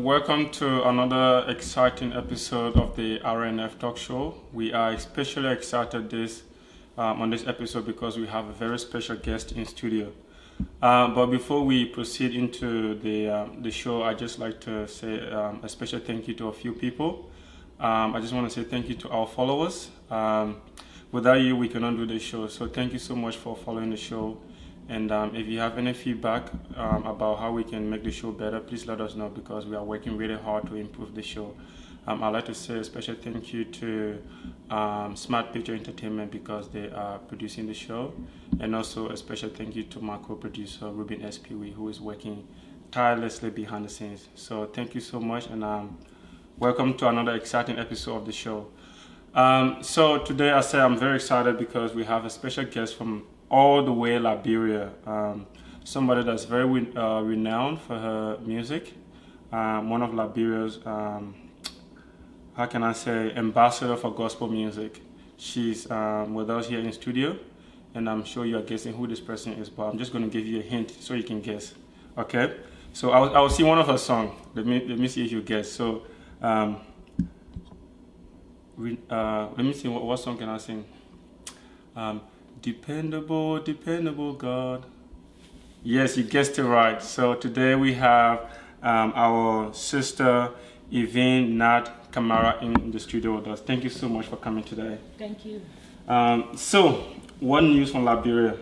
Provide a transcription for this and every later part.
welcome to another exciting episode of the RNF Talk Show. We are especially excited on this episode because we have a very special guest in studio. But before we proceed into the show, I just like to say a special thank you to a few people. I just want to say thank you to our followers. Without you, we cannot do the show. So thank you so much for following the show. And if you have any feedback about how we can make the show better, please let us know because we are working really hard to improve the show. I'd like to say a special thank you to Smart Picture Entertainment because they are producing the show. And also a special thank you to my co-producer, Ruben SPW, who is working tirelessly behind the scenes. So thank you so much and welcome to another exciting episode of the show. So today I say I'm very excited because we have a special guest from all the way Liberia, somebody that's very renowned for her music, one of Liberia's, how can I say, ambassador for gospel music. She's with us here in studio, and I'm sure you're guessing who this person is, but I'm just going to give you a hint so you can guess, okay? So I'll sing one of her songs. Let me see if you guess. So let me see, what song can I sing? Dependable, dependable God. Yes, you guessed it right. So today we have our sister Yvonne Nat Kamara in the studio with us. Thank you so much for coming today. Thank you. So, what news from Liberia?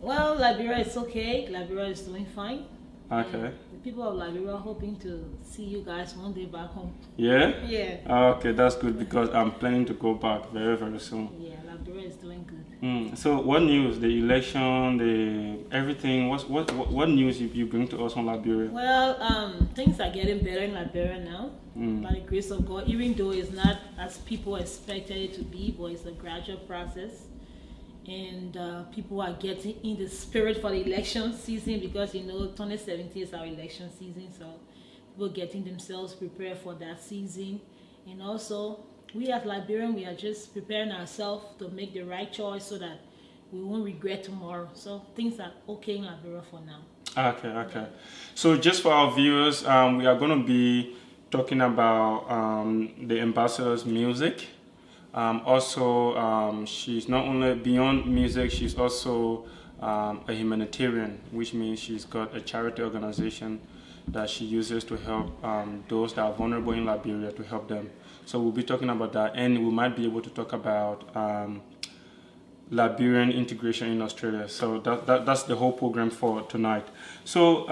Well, Liberia is okay. Liberia is doing fine. Okay. The people of Liberia are hoping to see you guys one day back home. Yeah? Yeah. Okay, that's good because I'm planning to go back very, very soon. Yeah, Liberia is doing good. So what news? The election, everything. What news you bring to us from Liberia? Well, things are getting better in Liberia now, by the grace of God. Even though it's not as people expected it to be, but it's a gradual process, and people are getting in the spirit for the election season because 2017 is our election season, so people getting themselves prepared for that season, and also. We as Liberians, we are just preparing ourselves to make the right choice so that we won't regret tomorrow. So things are okay in Liberia for now. Okay. Yeah. So just for our viewers, we are going to be talking about the ambassador's music. Also, she's not only beyond music, she's also a humanitarian, which means she's got a charity organization that she uses to help those that are vulnerable in Liberia, to help them. So we'll be talking about that, and we might be able to talk about Liberian integration in Australia. So that's the whole program for tonight. So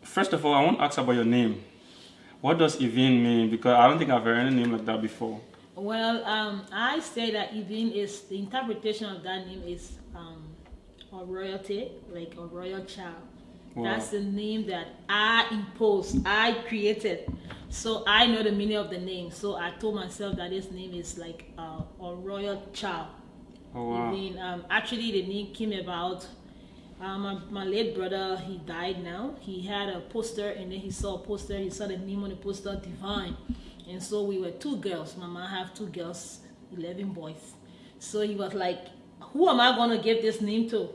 first of all, I want to ask about your name. What does Yvonne mean? Because I don't think I've heard any name like that before. Well, I say that Yvonne is, the interpretation of that name is a royalty, like a royal child. Wow. That's the name that I imposed, I created. So I know the meaning of the name. So I told myself that this name is like a royal child. Oh, wow. Actually, the name came about, my late brother, he died now. He had a poster and then he saw the name on the poster, Divine. And so we were two girls. My mom have two girls, 11 boys. So he was like, who am I going to give this name to?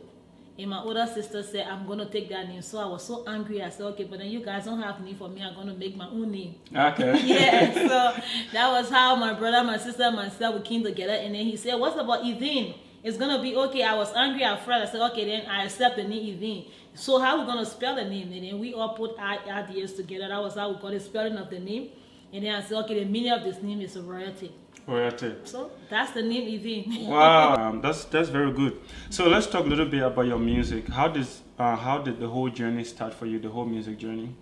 And my older sister said, I'm going to take that name. So I was so angry. I said, okay, but then you guys don't have name for me. I'm going to make my own name. Okay. Yeah, so that was how my brother, my sister, and myself, we came together. And then he said, what's about Yvonne? It's going to be okay. I was angry at first. I said, okay, then I accept the name Yvonne. So how are we going to spell the name? And then we all put our ideas together. That was how we got the spelling of the name. And then I said, okay, the meaning of this name is a royalty. Royalty. So that's the name Yvonne. Wow, that's very good. So let's talk a little bit about your music. How did the whole journey start for you? The whole music journey.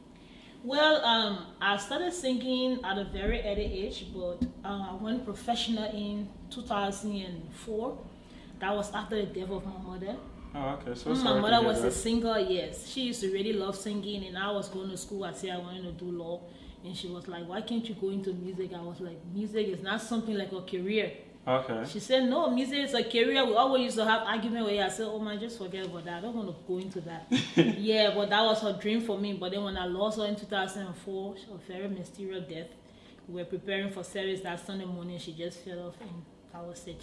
Well, I started singing at a very early age, but I went professional in 2004. That was after the death of my mother. Oh, okay. So my mother was a singer. Yes, she used to really love singing, and I was going to school. I said I wanted to do law. And she was like, why can't you go into music? I was like, music is not something like a career. Okay. She said, no, music is a career. We always used to have argument where I said, oh man, just forget about that. I don't want to go into that. Yeah, but that was her dream for me. But then when I lost her in 2004, a very mysterious death, we were preparing for service that Sunday morning. She just fell off and I was sick.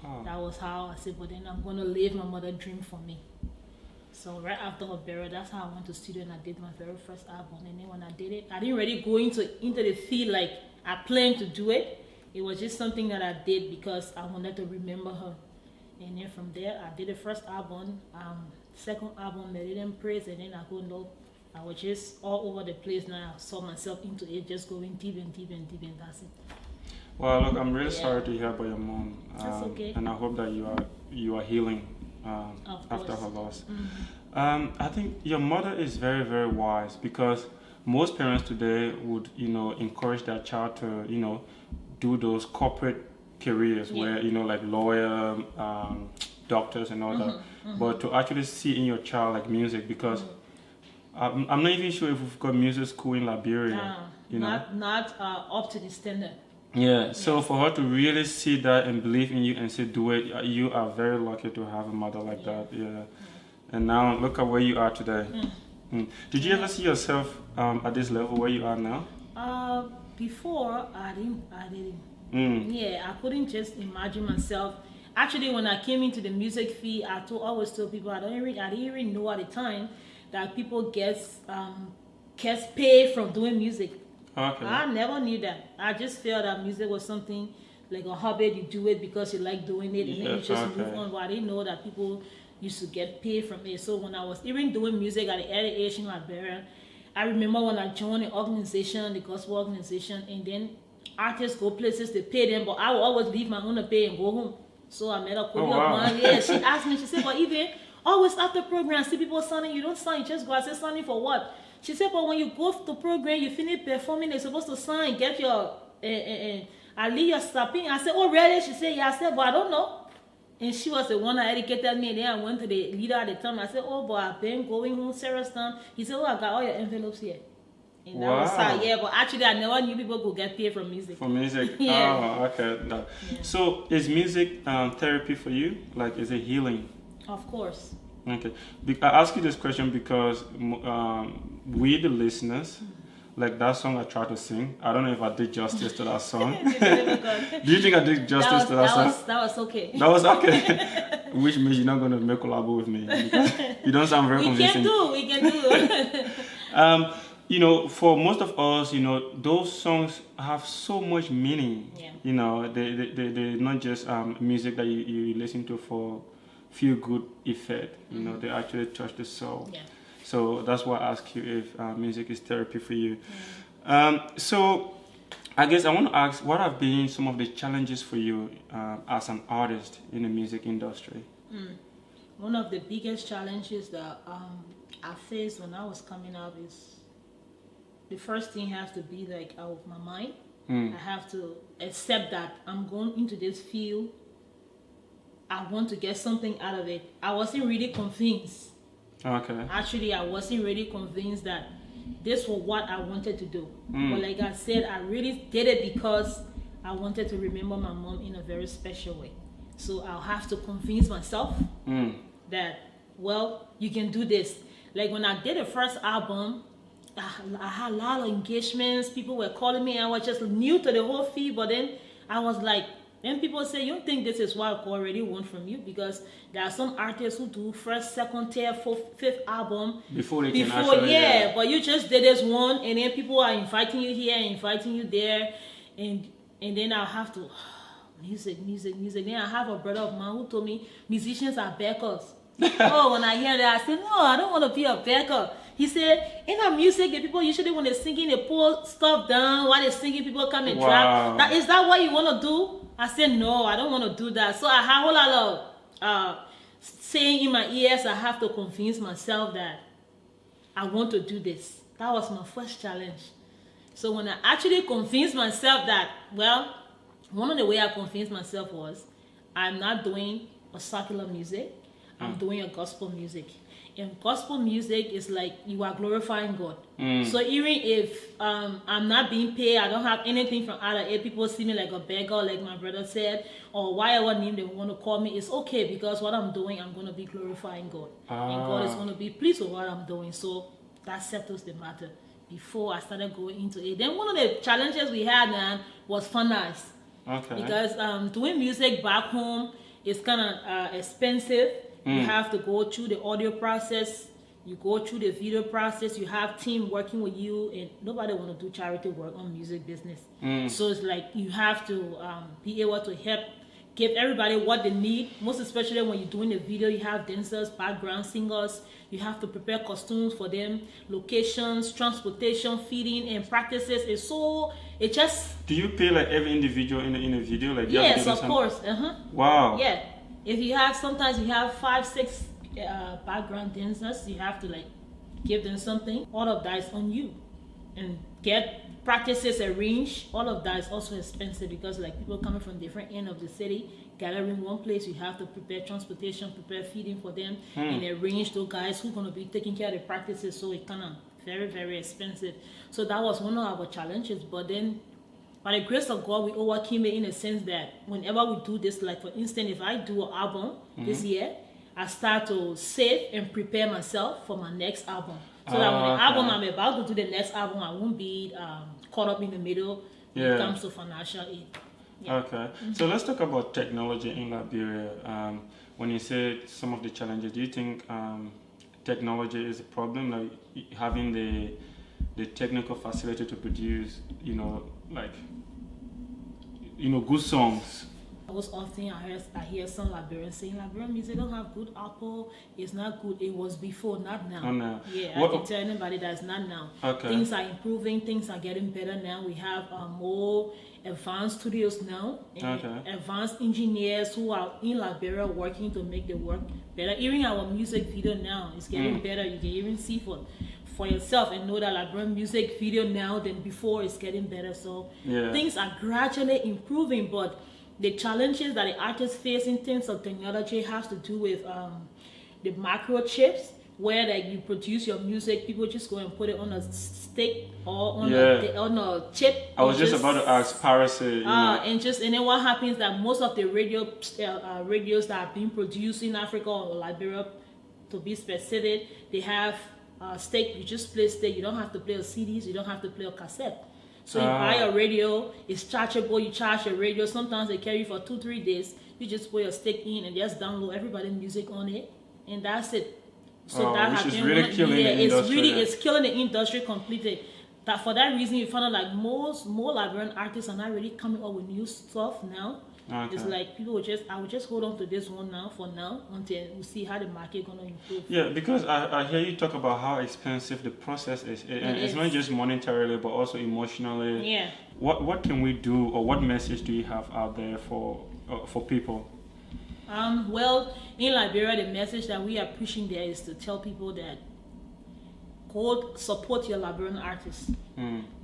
Oh. That was how I said, but then I'm going to live my mother's dream for me. So right after her burial, that's how I went to studio and I did my very first album. And then when I did it, I didn't really go into the field like I planned to do it. It was just something that I did because I wanted to remember her. And then from there, I did the first album, second album, Meridian Praise, and then I go no. I was just all over the place now. I saw myself into it, just going deep and deep and deep, and that's it. Well, look, I'm really sorry to hear about your mom. That's okay. And I hope that you are healing after her loss. I think your mother is very, very wise, because most parents today would, encourage their child to, do those corporate careers where, like lawyer, doctors and all that. But to actually see in your child like music, because I'm not even sure if we've got music school in Liberia. Not up to the standard. Yeah, so for her to really see that and believe in you and say do it, you are very lucky to have a mother like that. Yeah. And now look at where you are today. Did you ever see yourself at this level where you are now? Before I didn't. Yeah, I couldn't just imagine myself. Actually, when I came into the music field, I always told people I didn't even know at the time that people gets paid from doing music. Okay. I never knew that. I just felt that music was something like a hobby. You do it because you like doing it, and then you just move on. But I didn't know that people used to get paid from it. So when I was even doing music at the early age in Liberia, I remember when I joined the organization, the gospel organization, and then artists go places, they pay them, but I will always leave my own to pay and go home. So I met a colleague of mine. Yeah, she asked me, she said, but even always after program, see people signing, you don't sign, you just go. I said, signing for what? She said, but when you go to the program, you finish performing, they're supposed to sign, get your, I leave your stopping. I said, oh, really? She said, yeah. I said, but I don't know. And she was the one that educated me. And then I went to the leader at the time. I said, oh, but I've been going home, Sarah's time. He said, oh, I got all your envelopes here. And that was how, but actually I never knew people could get paid from music. From music? Yeah. Oh, okay. No. Yeah. So is music therapy for you? Like, is it healing? Of course. Okay. I ask you this question because we, the listeners, like that song I tried to sing, I don't know if I did justice to that song. Do you think I did justice to that song? That was okay. That was okay. Which means you're not going to make a collab with me. Because you don't sound very convincing. We can do. For most of us, those songs have so much meaning. Yeah. They're not just music that you listen to for feel good effect. They actually touch the soul. Yeah. So that's why I ask you if music is therapy for you. So I guess I want to ask, what have been some of the challenges for you as an artist in the music industry? One of the biggest challenges that I faced when I was coming up is the first thing has to be like out of my mind. I have to accept that I'm going into this field. I want to get something out of it. I wasn't really convinced. Okay. Actually, I wasn't really convinced that this was what I wanted to do. But like I said, I really did it because I wanted to remember my mom in a very special way. So I'll have to convince myself that, well, you can do this. Like when I did the first album, I had a lot of engagements. People were calling me. I was just new to the whole field. But then I was like, then people say, you don't think this is what I already want from you? Because there are some artists who do first, second, third, fourth, fifth album. Before they can actually... Yeah, but you just did this one, and then people are inviting you here, inviting you there. And then I'll have to... Music. Then I have a brother of mine who told me musicians are backers. Oh, when I hear that, I said, no, I don't want to be a backer. He said, in our music, the people usually when they're singing, they pull stuff down. While they're singing, people come and drop. Is that what you want to do? I said, no, I don't want to do that. So I have a whole lot of saying in my ears, I have to convince myself that I want to do this. That was my first challenge. So when I actually convinced myself that, well, one of the ways I convinced myself was, I'm not doing a secular music. I'm doing a gospel music. And gospel music is like you are glorifying God. So even if I'm not being paid, I don't have anything from other people see me like a beggar, like my brother said, or whatever name they want to call me, it's okay because what I'm doing, I'm going to be glorifying God. And God is going to be pleased with what I'm doing. So that settles the matter before I started going into it. Then one of the challenges we had then was finance. Okay. Because doing music back home is kind of expensive. You have to go through the audio process. You go through the video process. You have team working with you, and nobody want to do charity work on music business. So it's like you have to be able to help give everybody what they need. Most especially when you're doing the video, you have dancers, background singers. You have to prepare costumes for them, locations, transportation, feeding, and practices. It just. Do you pay like every individual in a video? Like yes, of course. Wow. Yeah. If you have, sometimes you have 5, 6 background dancers, you have to like give them something. All of that is on you, and get practices arranged. All of that is also expensive because like people coming from different end of the city gathering one place. You have to prepare transportation, prepare feeding for them, and arrange those guys who are going to be taking care of the practices. So it kind of very, very expensive. So that was one of our challenges. But then by the grace of God, we overcame it in a sense that whenever we do this, like for instance, if I do an album this year, I start to save and prepare myself for my next album. So that when the album I'm about to do the next album, I won't be caught up in the middle when it comes to financial aid. Yeah. Okay. So let's talk about technology in Liberia. When you say some of the challenges, do you think technology is a problem? Like having the technical facility to produce, good songs? Most often I hear some Liberians saying Liberian music don't have good output, it's not good. It was before, not now. Oh, no. Yeah, I can tell anybody that's not now. Okay. Things are improving, things are getting better now. We have more advanced studios now, and advanced engineers who are in Liberia working to make the work better. Even our music video now is getting better. You can even see for yourself and know that Liberian music video now than before is getting better. So things are gradually improving, but the challenges that the artists face in terms of technology has to do with the microchips, where like you produce your music, people just go and put it on a stick or on a chip. I was just about to ask piracy. And then what happens that most of the radios that are being produced in Africa or Liberia, to be specific, they have stick. You just play stick. You don't have to play a CDs. You don't have to play a cassette. So you buy a radio, it's chargeable, you charge your radio. Sometimes they carry for 2-3 days. You just put your stick in and just download everybody's music on it, and that's it. So that has been really killing the industry. It's killing the industry completely. That for that reason, you find out like more Liberian artists are not really coming up with new stuff now. Okay. It's like people I would just hold on to this one now for now until we see how the market gonna improve. Yeah, because I hear you talk about how expensive the process is, and it's not just monetarily but also emotionally. Yeah. What can we do, or what message do you have out there for people? Well, in Liberia, the message that we are pushing there is to tell people that go support your Liberian artists.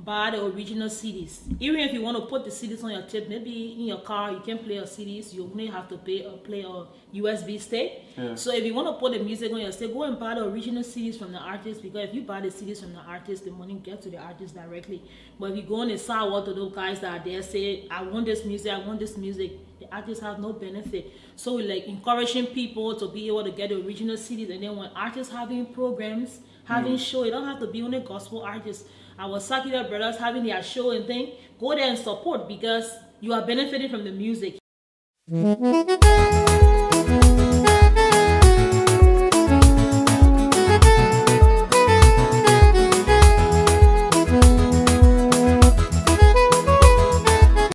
Buy the original CDs. Even if you want to put the CDs on your tape, maybe in your car you can play your CDs. You only have to play a USB stick. Yeah. So if you want to put the music on your stick, go and buy the original CDs from the artist, because if you buy the CDs from the artist, the money gets to the artist directly. But if you go on the sidewalk to those guys that are there, say, I want this music, the artists have no benefit. So we're like encouraging people to be able to get the original CDs, and then when artists having programs, having show, you don't have to be only gospel artists. Our secular brothers having their show and thing, go there and support, because you are benefiting from the music.